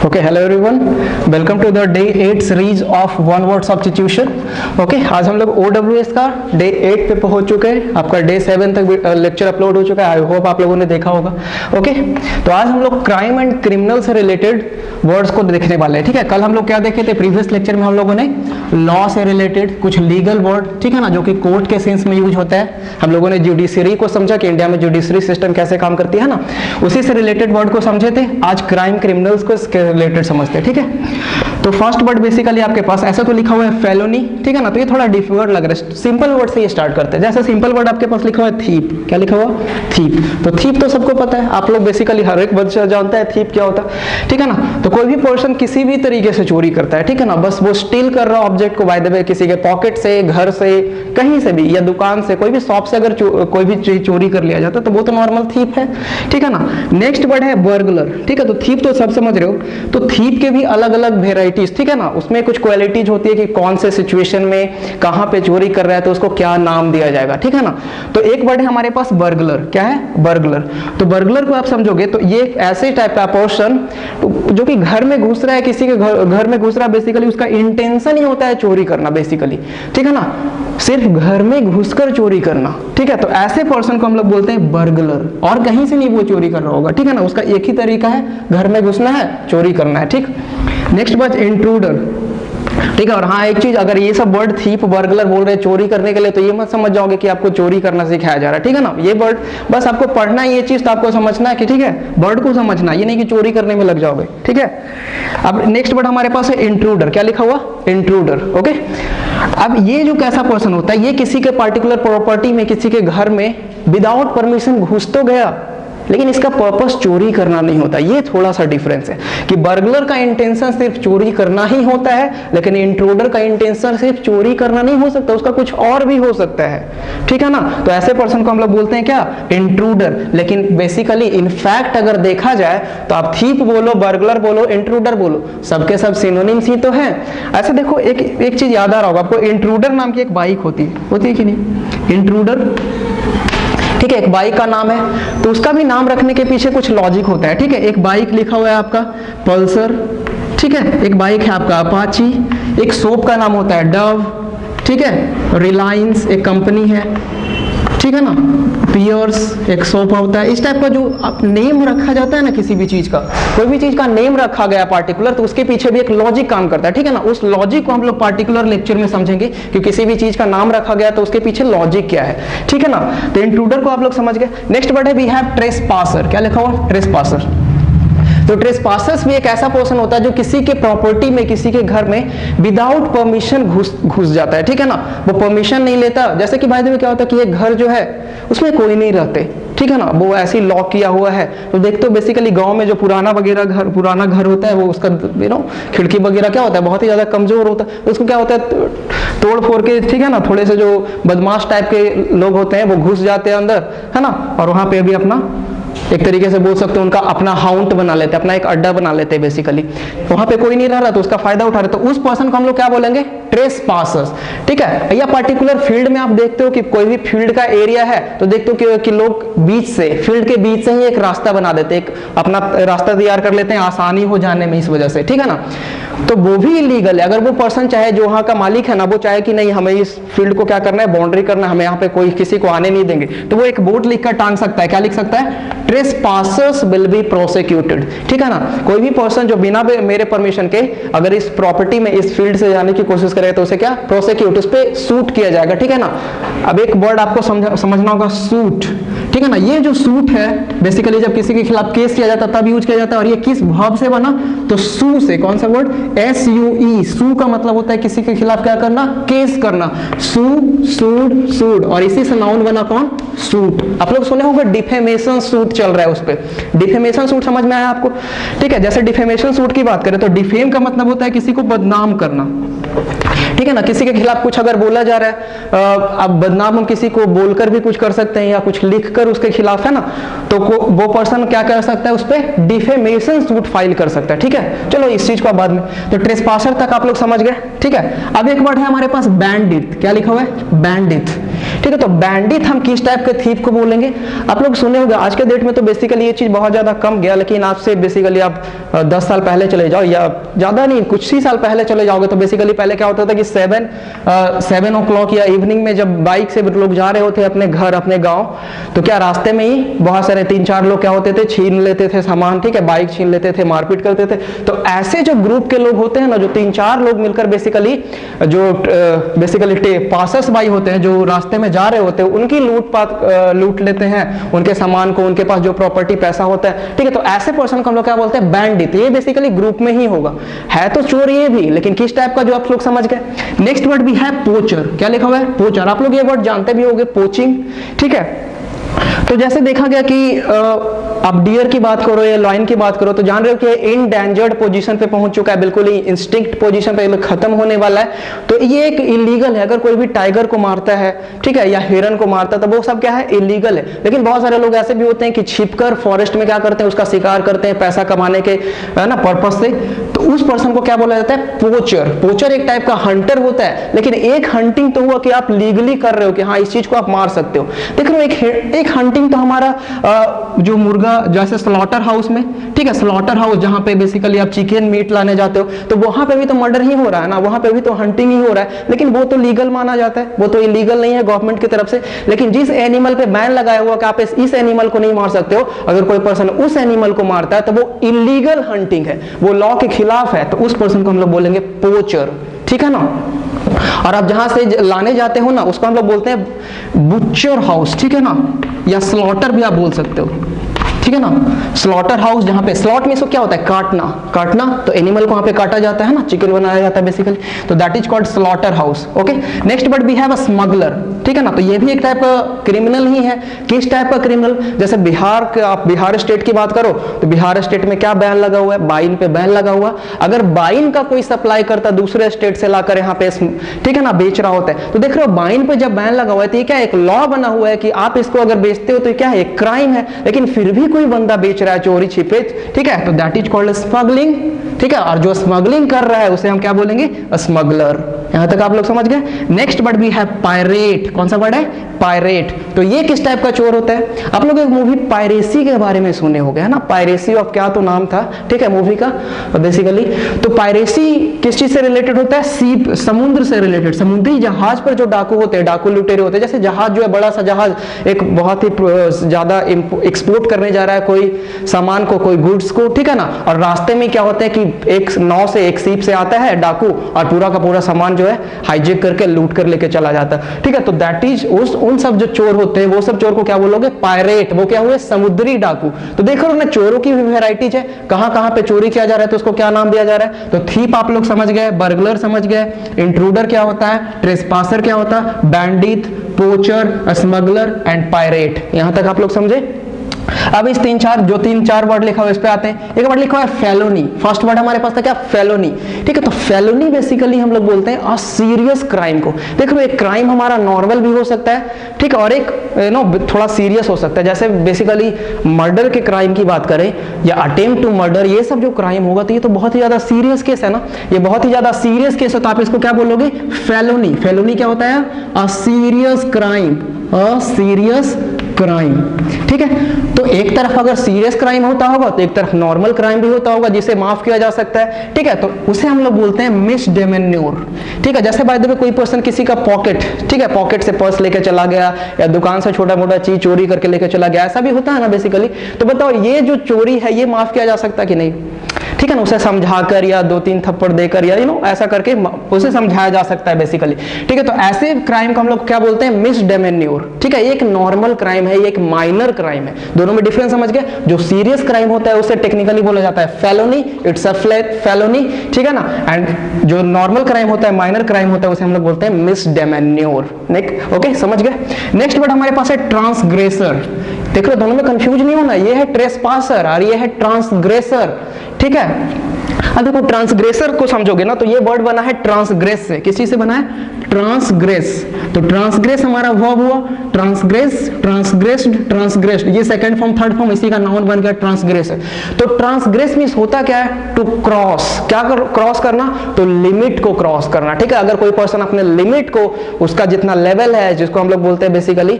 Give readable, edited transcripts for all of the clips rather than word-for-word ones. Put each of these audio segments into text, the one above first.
Okay, hello everyone, welcome to the day 8 series of one word substitution. Okay, आज हम लोग OWS का day 8 पे पहुंच चुके हैं। आपका डे 7 तक लेक्चर अपलोड हो चुका है। आई होप आप लोगों ने देखा होगा। ओके, तो आज हम लोग क्राइम एंड क्रिमिनल से रिलेटेड वर्ड्स को देखने वाले हैं। ठीक है, कल हम लोग क्या देखे थे? प्रीवियस लेक्चर में हम लोगों ने लॉ से रिलेटेड कुछ लीगल वर्ड, ठीक है ना, जो कि कोर्ट के सेंस में यूज होता है। हम लोगों ने जुडिशरी को समझा कि इंडिया में जुडिशरी सिस्टम कैसे काम करती है ना, उसी से रिलेटेड वर्ड को समझे थे। आज क्राइम क्रिमिनल्स को रिलेटेड समझते हैं। ठीक है, तो फर्स्ट वर्ड बेसिकली आपके पास ऐसा तो लिखा हुआ है फेलोनी, ठीक है ना, तो ये थोड़ा डिफिकल्ट लग रहा है। सिंपल वर्ड से ये स्टार्ट करते हैं। जैसे सिंपल वर्ड आपके पास लिखा हुआ है थीप। क्या लिखा हुआ? थीप। तो थीप तो सबको पता है, आप लोग बेसिकली हर एक बच्चा जानता है थीप क्या होता है, ठीक है ना। तो कोई भी पर्सन किसी भी तरीके से चोरी करता है, ठीक है ना, बस वो स्टील कर रहा ऑब्जेक्ट को, बाय द वे किसी के पॉकेट से, घर से, कहीं से भी, या दुकान से, कोई भी शॉप से अगर कोई भी चीज चोरी कर लिया जाता है तो वो तो नॉर्मल थीप है, ठीक है ना। नेक्स्ट वर्ड है बर्गलर। ठीक है, तो थीप तो सब समझ रहे हो। तो थीप के भी अलग अलग वेराइटीज, ठीक है ना, उसमें कुछ क्वालिटीज होती है कि कौन से सिचुएशन में कहां पे चोरी कर रहा है तो उसको क्या नाम दिया जाएगा, ठीक है ना। तो एक वर्ड है हमारे पास बर्गलर। क्या है? बर्गलर। तो बर्गलर को आप समझोगे तो ये ऐसे टाइप का पर्सन जो कि घर में घुस रहा है, किसी के घर में घुस रहा है, बेसिकली उसका इंटेंशन ही होता है चोरी करना बेसिकली, ठीक है ना, सिर्फ घर में घुसकर चोरी करना, ठीक है। तो ऐसे पर्सन को हम लोग बोलते हैं बर्गलर, और कहीं से नहीं वो चोरी कर रहा होगा, ठीक है ना, उसका एक ही तरीका है, घर में घुसना है, चोरी करना है, ठीक। नेक्स्ट वर्ड इंट्रूडर, ठीक है। और हाँ, एक चीज, अगर ये सब वर्ड थीप बर्गलर बोल रहे हैं चोरी करने के लिए, तो ये मत समझ जाओगे कि आपको चोरी करना सिखाया जा रहा है, ठीक है ना। ये वर्ड बस आपको पढ़ना है, ये चीज तो आपको समझना है कि ठीक है, वर्ड को समझना, ये नहीं कि चोरी करने में लग जाओगे, ठीक है। अब नेक्स्ट वर्ड हमारे पास है इंट्रूडर। क्या लिखा हुआ? इंट्रूडर। ओके, अब ये जो कैसा पर्सन होता है, ये किसी के पार्टिकुलर प्रॉपर्टी में, किसी के घर में विदाउट परमिशन घुस तो गया, लेकिन इसका पर्पस चोरी करना नहीं होता। ये थोड़ा सा डिफरेंस है कि बर्गलर का इंटेंशन सिर्फ चोरी करना ही होता है, लेकिन इंट्रूडर का इंटेंशन सिर्फ चोरी करना नहीं हो सकता, उसका कुछ और भी हो सकता है, ठीक है ना। तो ऐसे पर्सन को हम लोग बोलते हैं क्या? इंट्रूडर। लेकिन बेसिकली इनफैक्ट अगर देखा जाए तो आप थीप बोलो, बर्गलर बोलो, इंट्रूडर बोलो, सबके सब सिनोनिम्स ही तो हैं। ऐसे देखो, एक चीज याद आ रहा होगा आपको, इंट्रूडर नाम की एक बाइक होती है कि नहीं? इंट्रूडर, ठीक है, एक बाइक का नाम है, तो उसका भी नाम रखने के पीछे कुछ लॉजिक होता है, ठीक है। एक बाइक लिखा हुआ है आपका पल्सर, ठीक है, एक बाइक है आपका अपाची, एक सोप का नाम होता है डव, ठीक है, रिलायंस एक कंपनी है, ठीक है ना, पियर्स एक सोप होता है। इस टाइप का जो नेम रखा जाता है ना, किसी भी चीज का, कोई भी चीज का नेम रखा गया पार्टिकुलर, तो उसके पीछे भी एक लॉजिक काम करता है, ठीक है ना। उस लॉजिक को हम लोग पार्टिकुलर लेक्चर में समझेंगे कि किसी भी चीज का नाम रखा गया तो उसके पीछे लॉजिक क्या है, ठीक है ना। तो इंट्रूडर को आप लोग समझ गए। नेक्स्ट वर्ड है वी हैव ट्रेसपासर। क्या लिखा हुआ? ट्रेसपासर। तो ट्रेसपासर्स भी एक ऐसा पर्सन होता है जो किसी के प्रॉपर्टी में, किसी के घर में विदाउट परमिशन घुस जाता है, ठीक है ना, वो परमिशन नहीं लेता। जैसे कि भाई देखो क्या होता है कि एक घर जो है उसमें कोई नहीं रहते, ठीक है ना, वो ऐसे लॉक किया हुआ है। तो देखते हो बेसिकली गांव में जो पुराना घर होता है, वो उसका खिड़की वगैरह क्या होता है, बहुत ही ज्यादा कमजोर होता है, उसको क्या होता है तोड़ फोड़ के, ठीक है ना, थोड़े से जो बदमाश टाइप के लोग होते हैं वो घुस जाते हैं अंदर, है ना, और वहां पे भी अपना एक तरीके से बोल सकते हैं उनका अपना हाउंट बना लेते हैं, अपना एक अड्डा बना लेते हैं बेसिकली। वहां पे कोई नहीं रह रहा तो उसका फायदा उठा रहे, तो उस पर्सन को हम लोग क्या बोलेंगे? ट्रेसपासर्स, ठीक है। या पर्टिकुलर फील्ड में आप देखते हो कि कोई भी फील्ड का एरिया है तो देखते हो कि लोग बीच से, फील्ड के बीच से ही एक रास्ता बना देते हैं, एक अपना रास्ता तैयार कर लेते हैं आसानी हो जाने में इस वजह से, ठीक है ना। तो वो भी इलीगल है। अगर वो पर्सन चाहे, जो वहां का मालिक है ना, वो चाहे कि नहीं हमें इस फील्ड को क्या करना है, बाउंड्री करना है, हमें यहाँ पे कोई किसी को आने नहीं देंगे, तो वो एक बोर्ड लिखकर टांग सकता है। क्या लिख सकता है? ट्रेसपासर्स विल बी प्रोसिक्यूटेड, ठीक है ना। कोई भी पर्सन जो बिना मेरे परमिशन के अगर इस प्रॉपर्टी में, इस फील्ड से जाने की कोशिश करे तो उसे क्या? प्रोसिक्यूट, उस पे सूट किया जाएगा, ठीक है ना। अब एक वर्ड आपको समझना होगा, सूट, ठीक है ना। ये जो सूट है बेसिकली जब किसी के खिलाफ केस किया जाता है तब यूज किया जाता है, और ये किस वर्ब से बना? तो सू से। कौन सा वर्ड? SUE। सू का मतलब होता है किसी के खिलाफ क्या करना? केस करना। सू, सूड, सूड, और इसी से नाउन बना कौन? सूट। आप लोग सुने होंगे डिफेमेशन सूट चल रहा है उस पे। डिफेमेशन सूट समझ में आया आपको? ठीक है, जैसे डिफेमेशन सूट की बात करें तो डिफेम का मतलब होता है किसी को बदनाम करना, ठीक है ना। किसी के खिलाफ कुछ अगर बोला जा रहा है, अब बदनाम हम किसी को बोलकर भी कुछ कर सकते हैं या कुछ लिखकर उसके खिलाफ, है ना, तो वो पर्सन क्या कर सकता है? उस पर डिफेमेशन सूट फाइल कर सकता है, ठीक है। चलो इस चीज को बाद में। तो ट्रेसपासर तक आप लोग समझ गए, ठीक है। अब एक वर्ड है हमारे पास बैंडिट, क्या लिखा हुआ है, बैंडिट, ठीक है। तो बैंडिट हम किस टाइप के थीफ को बोलेंगे, आप लोग सुने होंगे आज के डेट में तो बेसिकली ये चीज बहुत ज्यादा कम गया, लेकिन आज से बेसिकली आप 10 साल पहले चले जाओ या ज्यादा नहीं कुछ ही साल पहले चले जाओगे तो बेसिकली पहले क्या होता था कि 7 o'clock या इवनिंग में जब बाइक से लोग जा रहे होते अपने घर अपने गांव, तो क्या रास्ते में ही बहुत सारे 3-4 लोग क्या होते थे, छीन लेते थे सामान, ठीक है, बाइक छीन लेते थे, मारपीट करते थे। तो ऐसे जो ग्रुप के लोग होते हैं ना, जो 3-4 लोग मिलकर बेसिकली पासर्स बाई होते हैं, जो रास्ते में जा रहे होते हैं, उनकी लूट लेते हैं उनके सामान को, उनके पास जो प्रॉपर्टी पैसा होता है, ठीक है। तो ऐसे पर्सन को हम लोग क्या बोलते हैं, बैंडिट। ये बेसिकली ग्रुप में ही होगा, है तो चोर ये भी, लेकिन किस टाइप का जो आप लोग समझ गए। नेक्स्ट वर्ड भी है पोचर, क्या लिखा हुआ है, पोचर। आप लोग ये वर्ड जानते भी होंगे, पोचिंग, ठीक है। तो जैसे देखा गया कि आप डियर की बात करो या लॉयन की बात करो तो जान रहे हो कि इंडेंजर्ड पोजीशन पे पहुंच चुका है, बिल्कुल ही इंस्टिंक्ट पोजीशन पे खत्म होने वाला है। तो ये एक इलीगल है, अगर कोई भी टाइगर को मारता है, ठीक है, या हिरन को मारता है तो वो सब क्या है, इलीगल है। लेकिन बहुत सारे लोग ऐसे भी होते हैं कि छिपकर फॉरेस्ट में क्या करते हैं, उसका शिकार करते हैं पैसा कमाने के ना पर्पस से, तो उस पर्सन को क्या बोला जाता है, पोचर। पोचर एक टाइप का हंटर होता है, लेकिन एक हंटिंग तो हुआ कि आप लीगली कर रहे हो कि हाँ इस चीज को आप मार सकते हो। देख रहे हो एक हंटिंग तो हमारा जो मुर्गा जैसे स्लॉटर हाउस में, ठीक है, स्लॉटर हाउस जहां पे बेसिकली आप चिकन मीट लाने जाते हो तो वहां पे भी तो मर्डर ही हो रहा है ना, वहां पे भी तो हंटिंग ही हो रहा है, लेकिन वो तो लीगल माना जाता है, वो तो इलीगल नहीं है गवर्नमेंट की तरफ से। लेकिन जिस एनिमल पे बैन लगाया हुआ कि आप इस एनिमल को नहीं मार सकते हो, अगर कोई पर्सन उस एनिमल को मारता है तो वो इलीगल हंटिंग है, वो लॉ के खिलाफ है, तो उस पर्सन को हम लोग बोलेंगे पोचर, ठीक है ना। और आप जहां से लाने जाते हो ना उसको हम लोग बोलते हैं बुचर हाउस, ठीक है ना, या स्लॉटर भी आप बोल सकते हो, ठीक है ना। स्लॉटर हाउस जहां पे स्लॉट में इसको क्या होता है, काटना, तो एनिमल को वहां पे काटा जाता है ना, चिकन बनाया जाता है बेसिकली, तो that is called slaughter house. Okay, next word we have a smuggler, ठीक है ना। तो ये भी एक टाइप का क्रिमिनल ही है। किस टाइप का क्रिमिनल, जैसे आप बिहार स्टेट की बात करो तो बिहार स्टेट में क्या बैन लगा हुआ है, बाइन पे बैन लगा हुआ। अगर बाइन का कोई सप्लाई करता दूसरे स्टेट से लाकर यहाँ पे, ठीक है ना, बेच रहा होता है, तो देख रहे हो बाइन पे जब बैन लगा हुआ है तो ये क्या एक लॉ बना हुआ है कि आप इसको अगर बेचते हो तो क्या है, एक क्राइम है, लेकिन फिर भी कोई बंदा बेच रहा है चोरी छिपे, ठीक है, तो दैट इज कॉल्ड स्मगलिंग, ठीक है। और जो स्मगलिंग कर रहा है उसे हम क्या बोलेंगे, स्मगलर। यहां तक आप लोग समझ गए। नेक्स्ट वर्ड भी है पायरेट। कौन सा वर्ड है, पायरेट। तो ये किस टाइप का चोर होता है, आप लोग एक मूवी पायरेसी के बारे में सुने होंगे, है ना, पायरेसी ऑफ क्या तो नाम था, ठीक है, मूवी का बेसिकली। तो पायरेसी किस चीज से रिलेटेड होता है, समुद्र से रिलेटेड, समुद्री जहाज पर जो डाकू होते हैं, डाकू लुटेरे होते हैं। जैसे जहाज जो है, बड़ा सा जहाज एक बहुत ही ज्यादा एक्सपोर्ट करने जा रहा है कोई सामान को, कोई गुड्स को, ठीक है ना, और रास्ते में क्या होता है कि एक नाव से, एक सीप से आता है डाकू और पूरा का पूरा सामान जो है हाईजेक करके लूट कर लेके चला जाता है, ठीक है। तो दैट इज उन सब जो चोर होते हैं वो सब चोर को क्या बोलोगे, पायरेट। वो क्या हुए, समुद्री डाकू। तो देखो ना, चोरों की भी वेराइटीज है, कहां पे चोरी किया जा रहा है तो उसको क्या नाम दिया जा रहा है। तो थीप आप लोग समझ गए, बर्गलर समझ गए, इंट्रूडर क्या होता है, ट्रेसपासर क्या होता है, बैंडिट, पोचर, स्मगलर एंड पायरेट। यहां तक आप लोग समझे। अब इस 3-4 वर्ड लिखा हुआ, इस पे आते हैं। एक वर्ड लिखा हुआ है फेलोनी। फर्स्ट वर्ड हमारे पास था क्या, फेलोनी, ठीक है। तो फेलोनी बेसिकली हम लोग बोलते हैं सीरियस क्राइम को। देखो एक क्राइम हमारा नॉर्मल भी हो सकता है, ठीक है, और एक थोड़ा सीरियस हो सकता है। जैसे बेसिकली मर्डर के क्राइम की बात करें या अटेम्प्ट टू मर्डर, ये सब जो क्राइम होगा तो ये तो बहुत ही ज्यादा सीरियस केस है ना, ये बहुत ही ज्यादा सीरियस केस है, तो आप इसको क्या बोलोगे, फेलोनी। फेलोनी क्या होता है, a serious crime, a serious crime, ठीक है। तो एक तरफ अगर सीरियस क्राइम होता होगा तो एक तरफ नॉर्मल क्राइम भी होता होगा जिसे माफ किया जा सकता है, ठीक है। तो उसे हम लोग बोलते हैं मिसडेमेन्योर, ठीक है। जैसे बाय द वे कोई पर्सन किसी का पॉकेट, ठीक है, पॉकेट से पर्स लेके चला गया या दुकान से छोटा मोटा चीज चोरी करके लेके चला गया, ऐसा भी होता है ना बेसिकली। तो बताओ ये जो चोरी है ये माफ किया जा सकता है कि नहीं, ठीक है ना। उसे समझाकर या 2-3 थप्पड़ देकर या ऐसा करके उसे समझाया जा सकता है बेसिकली, ठीक है। तो ऐसे क्राइम को हम लोग क्या बोलते हैं, मिसडेमेन्योर, ठीक है। ये एक नॉर्मल क्राइम है, ये एक माइनर क्राइम है, दोनों में डिफरेंस समझ गए। जो सीरियस क्राइम होता है उसे टेक्निकली बोला जाता है फेलोनी, इट्स अ फेलोनी, ठीक है ना। एंड जो नॉर्मल क्राइम होता है, माइनर क्राइम होता है, उसे हम लोग बोलते हैं मिसडेमेन्योर। ओके, समझ गए। नेक्स्ट वर्ड हमारे पास है ट्रांसग्रेसर। देख लो दोनों में कंफ्यूज नहीं होना, ये है ट्रेसपासर और ये है ट्रांसग्रेसर, ठीक है। अब देखो ट्रांसग्रेसर को समझोगे ना, तो ये वर्ड बना है ट्रांसग्रेस से। किस चीज से बना है? ट्रांसग्रेस। तो ट्रांसग्रेस हमारा वर्ब हुआ, ट्रांसग्रेस, ट्रांसग्रेस्ड, ट्रांसग्रेस्ड, ये सेकंड फॉर्म थर्ड फॉर्म इसी का नाउन बन गया ट्रांसग्रेस। तो ट्रांसग्रेस मींस होता क्या है? To cross. क्या क्रॉस करना? तो लिमिट को क्रॉस करना, ठीक है। अगर कोई पर्सन अपने लिमिट को, उसका जितना लेवल है, जिसको हम लोग बोलते हैं बेसिकली,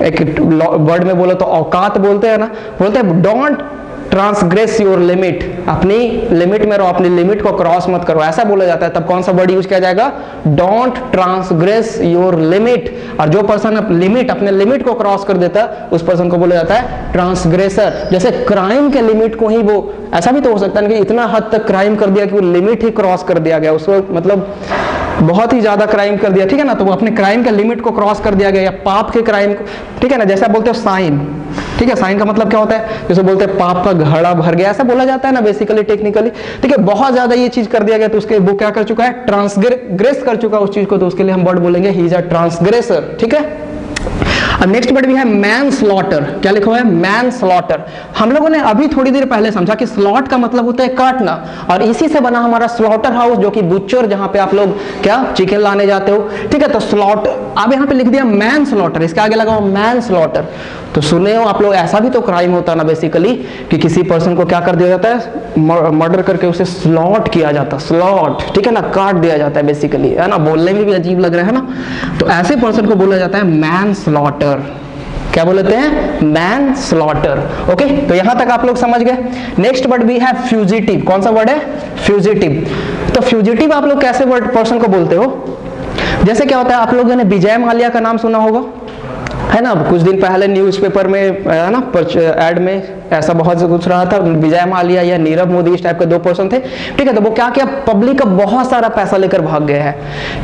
एक वर्ड में बोलो तो औकात बोलते हैं ना, बोलते हैं डोंट ट्रांसग्रेस योर लिमिट, अपनी लिमिट में रहो, अपनी लिमिट को क्रॉस मत करो, ऐसा बोला जाता है। तब कौन सा वर्ड यूज किया जाएगा? Don't transgress your limit. और जो पर्सन लिमिट, अपने लिमिट को क्रॉस कर देता है, उस पर्सन को बोला जाता है ट्रांसग्रेसर। जैसे क्राइम के लिमिट को ही वो, ऐसा भी तो हो सकता है कि इतना हद तक क्राइम कर दिया कि वो लिमिट ही क्रॉस कर दिया गया, उसको मतलब बहुत ही ज्यादा क्राइम कर दिया, ठीक है ना, तो वो अपने क्राइम के लिमिट को क्रॉस कर दिया गया, या पाप के क्राइम को, ठीक है ना। जैसा बोलते हो साइन, ठीक है, साइन का मतलब क्या होता है? जैसे बोलते हैं पाप का घड़ा भर गया, ऐसा बोला जाता है ना बेसिकली टेक्निकली, ठीक है। बहुत ज्यादा ये चीज कर दिया गया, तो उसके वो क्या कर चुका है? ट्रांसग्रेस कर चुका उस चीज को, तो उसके लिए हम वर्ड बोलेंगे ही इज अ ट्रांसग्रेसर, ठीक है। अब नेक्स्ट वर्ड भी है मैन स्लॉटर। क्या लिखा हुआ है? Man slaughter. हम लोगों ने अभी थोड़ी देर पहले समझा कि स्लॉट का मतलब होता है काटना, और इसी से बना हमारा स्लॉटर हाउस, जो कि बुचर, जहां पे आप लोग क्या चिकन लाने जाते हो, ठीक है। तो स्लॉट, अब यहाँ पे लिख दिया मैन स्लॉटर, इसके आगे लगा हुआ मैन स्लॉटर। तो सुने हो आप लोग, ऐसा भी तो क्राइम होता है ना बेसिकली, कि किसी पर्सन को क्या कर दिया जाता है? मर्डर करके उसे स्लॉट किया जाता है, स्लॉट, ठीक है ना, काट दिया जाता है बेसिकली, है ना। बोलने में भी अजीब लग रहा है ना। तो ऐसे पर्सन को बोला जाता है मैन स्लॉटर। क्या बोलते हैं? Man slaughter. ओके, तो यहां तक आप लोग समझ गए। नेक्स्ट वर्ड भी है फ्यूजिटिव। कौन सा वर्ड है? फ्यूजिटिव। तो फ्यूजिटिव आप लोग कैसे वर्ड पर्सन को बोलते हो? जैसे क्या होता है, आप लोगों ने विजय माल्या का नाम सुना होगा, है ना। कुछ दिन पहले न्यूज़पेपर में, है ना, एड में ऐसा बहुत कुछ रहा था, विजय माल्या या नीरव मोदी, इस टाइप के दो पर्सन थे, ठीक है। तो वो क्या किया? पब्लिक का बहुत सारा पैसा लेकर भाग गया है,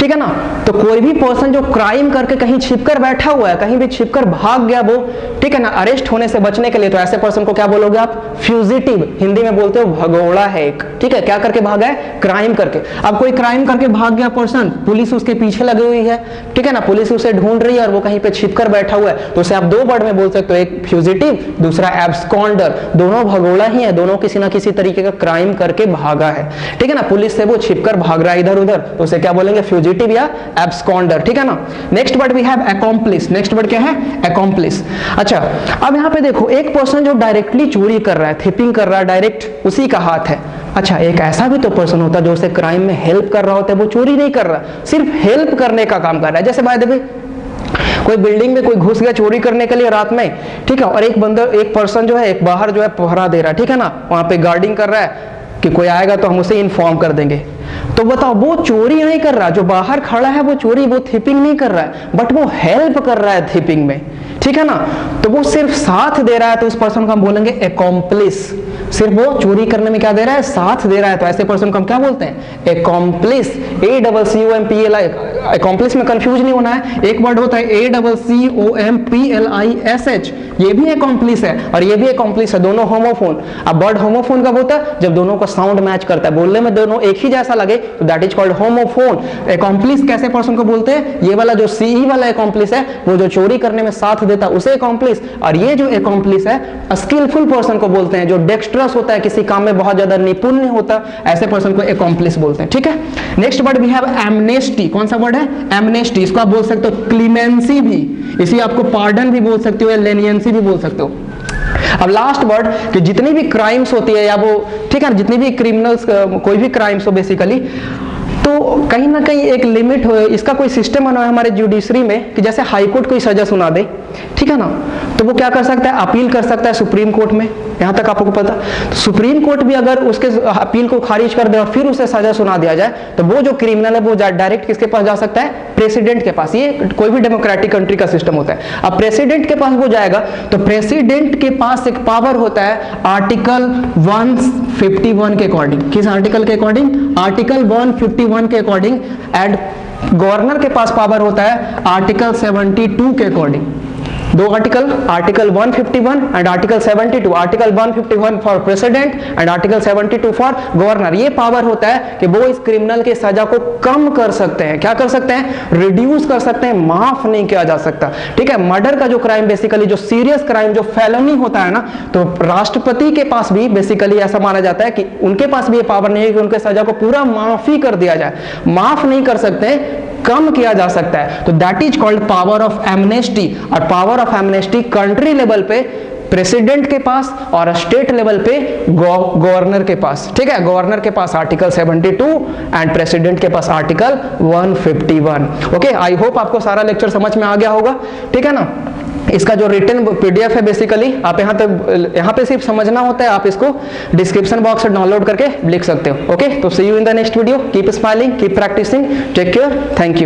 ठीक है ना। तो कोई भी पर्सन जो क्राइम करके कहीं छिपकर बैठा हुआ है, कहीं भी छिपकर भाग गया वो, ठीक है ना, अरेस्ट होने से बचने के लिए, तो ऐसे पर्सन को क्या बोलोगे आप? फ्यूजिटिव। हिंदी में बोलते हो भगोड़ा है एक, ठीक है। क्या करके भागा है? क्राइम करके। अब कोई क्राइम करके भाग गया पर्सन, पुलिस उसके पीछे लगी हुई है, ठीक है ना, पुलिस उसे ढूंढ रही है और वो कहीं पे छिपकर बैठा हुआ है, तो उसे आप दो वर्ड में बोल सकते हो, एक फ्यूजिटिव, दूसरा एब्सकॉन्डर। दोनों भगोड़ा ही है, दोनों किसी ना किसी तरीके का क्राइम करके भागा है, ठीक है ना। पुलिस से वो छिपकर भाग रहा है इधर उधर, तो उसे क्या बोलेंगे? फ्यूजिटिव या एब्सकॉन्डर, ठीक है ना। Next word we have accomplice. Next word क्या है? अकॉम्प्लिस। अच्छा, अब यहाँ पे देखो, एक पर्सन जो डायरेक्टली चोरी कर रहा है, थिपिंग कर रहा है, डायरेक्ट उसी का हाथ है। अच्छा, एक ऐसा भी तो पर्सन होता है जो उसे क्राइम में हेल्प कर रहा होता है, वो चोरी नहीं कर रहा, सिर्फ हेल्प करने का काम कर रहा है। जैसे बाय द वे, कोई बिल्डिंग में कोई घुस गया चोरी करने के लिए रात में, ठीक है, और एक पर्सन जो है, एक बाहर जो है पहरा दे रहा है, ठीक है ना, वहां पे गार्डिंग कर रहा है कि कोई आएगा तो हम उसे इन्फॉर्म कर देंगे। तो बताओ, वो चोरी नहीं कर रहा, जो बाहर खड़ा है वो चोरी, वो थिपिंग नहीं कर रहा है, बट वो हेल्प कर रहा है थिपिंग में, ठीक है ना। तो वो सिर्फ साथ दे रहा है, तो उस पर्सन को हम बोलेंगे अकॉम्प्लिस। सिर्फ वो चोरी करने में क्या दे रहा है? साथ दे रहा है, तो ऐसे पर्सन को हम क्या बोलते हैं? अकॉम्प्लिस। ACCOMPLIS। अकॉम्प्लिस में कंफ्यूज नहीं होना है, एक वर्ड होता है ACCOMPLISH, ये भी अकॉम्प्लिस है और ये भी अकॉम्प्लिस है, दोनों होमोफोन। अब वर्ड होमोफोन कब होता है? जब दोनों का साउंड मैच करता है, बोलने में दोनों एक ही जैसा लगे, तो that is called homophone. Accomplish कैसे पर्सन को बोलते हैं? ये वाला जो CE वाला अकॉम्प्लिस है, वो जो चोरी करने में साथ देता है उसे अकॉम्प्लिस, और ये जो अकॉम्प्लिस है स्किलफुल पर्सन को बोलते हैं, जो डेक्स्ट्रस होता है, किसी काम में बहुत ज्यादा निपुण होता, ऐसे पर्सन को अकॉम्प्लिस बोलते हैं, ठीक है। Next word we have amnesty. कौन सा वर्ड है? एमनेस्टी। इसको आप बोल सकते हो क्लीमेंसी भी, इसी आपको पार्डन भी बोल सकते हो या लेनियंसी भी बोल सकते हो। अब लास्ट वर्ड, कि जितनी भी क्राइम्स होती है, या वो, ठीक है, जितनी भी क्रिमिनल्स, कोई भी क्राइम्स हो बेसिकली, तो कहीं ना कहीं एक लिमिट हो। इसका कोई सिस्टम बना है हमारे जुडिशरी में कि जैसे हाई कोर्ट कोई सजा सुना दे, ठीक है ना, तो वो क्या कर सकता है? अपील कर सकता है सुप्रीम कोर्ट में। यहां तक आपको पता। तो सुप्रीम कोर्ट भी अगर उसके अपील को खारिज कर दे और फिर उसे सजा सुना दिया जाए, तो वो जो क्रिमिनल है वो डायरेक्ट किसके पास जा सकता है? प्रेसिडेंट के पास। ये कोई भी डेमोक्रेटिक कंट्री का सिस्टम होता है। अब प्रेसिडेंट के पास वो जाएगा, तो प्रेसिडेंट के पास एक पावर होता है आर्टिकल 151 के अकॉर्डिंग। किस आर्टिकल के अकॉर्डिंग? आर्टिकल 151 के अकॉर्डिंग। एंड गवर्नर के पास पावर होता है आर्टिकल 72 के अकॉर्डिंग। दो article, article 151 and article 72। Article 151 for president and article 72 for governor. ये पावर होता है कि वो इस क्रिमिनल की सजा को कम कर सकते हैं। क्या कर सकते हैं? रिड्यूस कर सकते हैं, माफ नहीं किया जा सकता। ठीक है, मर्डर का जो क्राइम बेसिकली जो सीरियस क्राइम जो फेलोनी होता है ना, तो राष्ट्रपति के पास भी बेसिकली ऐसा माना जाता है कि उनके पास भी ये पावर नहीं है कि उनके सजा को पूरा माफी कर दिया जाए। माफ नहीं कर सकते, कम किया जा सकता है। तो that is called power of amnesty. और power of amnesty country level पे प्रेसिडेंट के पास और स्टेट लेवल पे गवर्नर के पास। ठीक है, गवर्नर के पास आर्टिकल 72 एंड प्रेसिडेंट के पास आर्टिकल 151। ओके, आई होप आपको सारा लेक्चर समझ में आ गया होगा। ठीक है ना, इसका जो रिटन पीडीएफ है बेसिकली आप यहाँ पे सिर्फ समझना होता है, आप इसको डिस्क्रिप्शन बॉक्स से डाउनलोड करके लिख सकते हो। ओके, तो see you in the next video. Keep smiling, keep practising, take care, thank you.